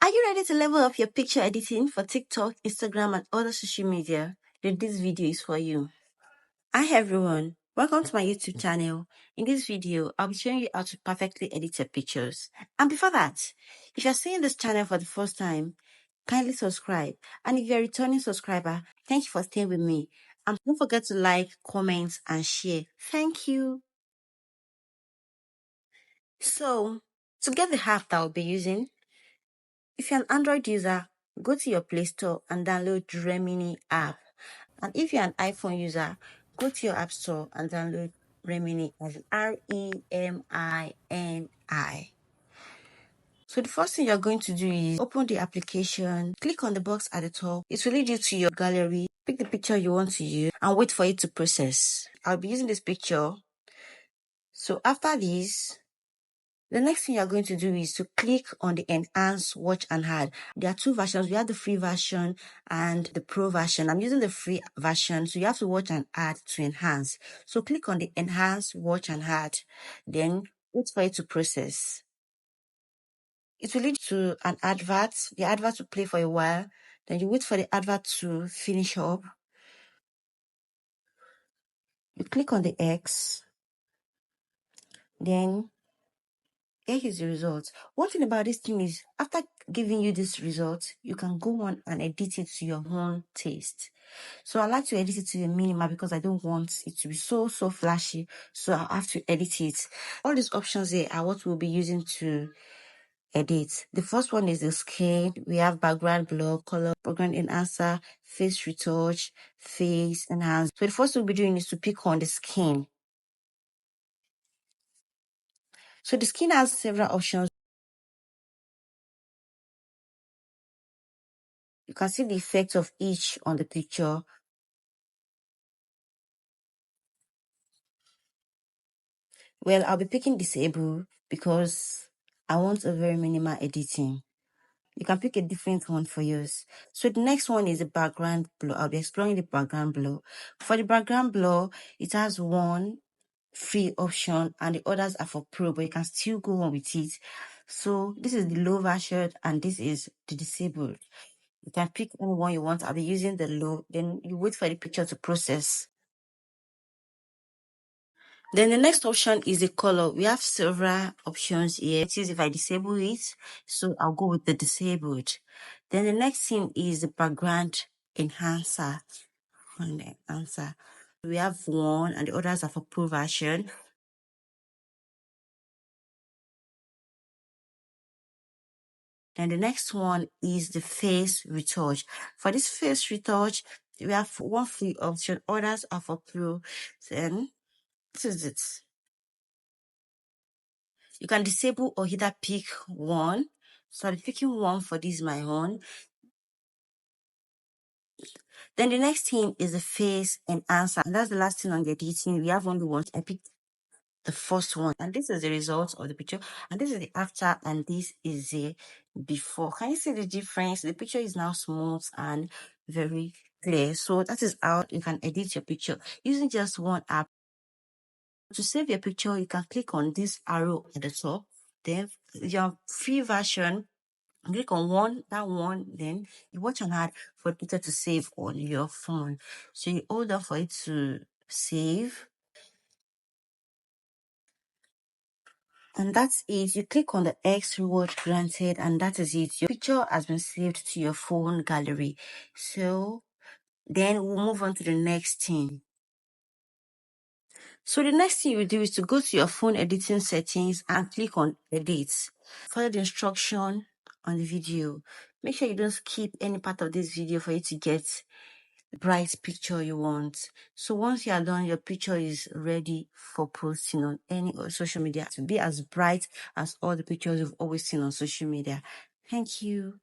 Are you ready to level up your picture editing for TikTok, Instagram, and other social media? Then this video is for you. Hi everyone, welcome to my YouTube channel. In this video, I'll be showing you how to perfectly edit your pictures. And before that, if you're seeing this channel for the first time, kindly subscribe. And if you're a returning subscriber, thank you for staying with me. And don't forget to like, comment, and share. Thank you. So, to get the app that I'll be using, if you're an Android user, go to your Play Store and download Remini app. And if you're an iPhone user, go to your App Store and download Remini as Remini. So the first thing you're going to do is open the application, click on the box at the top. It will lead you to your gallery. Pick the picture you want to use and wait for it to process. I'll be using this picture. So after this, the next thing you're going to do is to click on the Enhance, Watch and Add. There are two versions. We have the free version and the pro version. I'm using the free version, so you have to watch and add to enhance. So click on the Enhance, Watch and Add. Then wait for it to process. It will lead to an advert. The advert will play for a while. Then you wait for the advert to finish up. You click on the X. Then here is the result. One thing about this thing is, after giving you this result, you can go on and edit it to your own taste. So I like to edit it to the minimal because I don't want it to be so flashy. So I have to edit it. All these options here are what we'll be using to edit. The first one is the skin. We have background blur, color, background enhancer, face retouch, face enhance. So the first thing we'll be doing is to pick on the skin. So the skin has several options. You can see the effect of each on the picture. Well, I'll be picking disable because I want a very minimal editing. You can pick a different one for yours. So the next one is the background blur. I'll be exploring the background blur. For the background blur, it has one free option and the others are for pro, but you can still go on with it. So this is the low version and this is the disabled. You can pick any one you want. I'll be using the low. Then you wait for the picture to process. Then the next option is the color. We have several options here. It is if I disable it, so I'll go with the disabled. Then the next thing is the background enhancer. We have one and the others are for pro version. Then the next one is the face retouch. For this face retouch, we have one free option, others are for pro. Then this is it. You can disable or either pick one. So I'll be picking one for this my own. Then the next thing is the face enhancer. And that's the last thing on the editing. We have only one. I picked the first one. And this is the result of the picture. And this is the after and this is the before. Can you see the difference? The picture is now smooth and very clear. So that is how you can edit your picture using just one app. To save your picture, you can click on this arrow at the top. Then your free version, click on that one, then you watch and add for the picture to save on your phone. So you hold on for it to save. And that's it. You click on the X reward granted, and that is it. Your picture has been saved to your phone gallery. So then we'll move on to the next thing. So the next thing you will do is to go to your phone editing settings and click on edit. Follow the instruction on the video. Make sure you don't skip any part of this video for you to get the bright picture you want. So once you are done, your picture is ready for posting on any social media to be as bright as all the pictures you've always seen on social media. Thank you.